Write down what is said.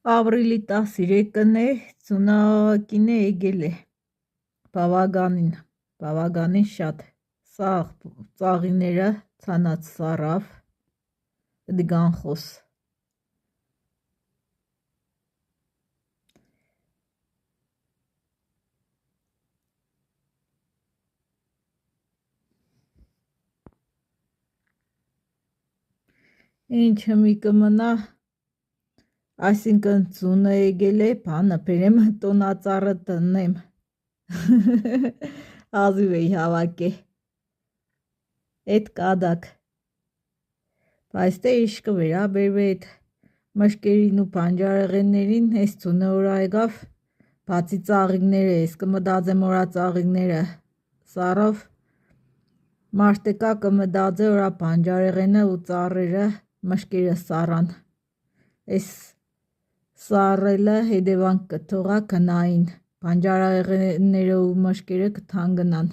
Ապրիլի 13-ն է, ձունակինը եկել է, բավականին շատ, սաղ ծաղիները ցանած սարավ, դգան խոս։ Ինչը մի կմնա, այսինքն ձունը եկել է, բանը բերեմ տոնածառը տնեմ, ազիվ էի հավաք է, էդ կադակ, բայց թե իշ կվերաբերվի էդ մշկերին ու բանջարեղեններին, այս ձունը օրա եկավ, բացի ծաղիկները, ես կմտածեմ օրա ծաղիկները սարով, մարդեկա կմտածե օրա բանջարեղենը ու ծառերը մշկերը սարան, այս սարելը հետևանք կթողա գնային, բանջարեղենները ու մշկերը կթան գնան։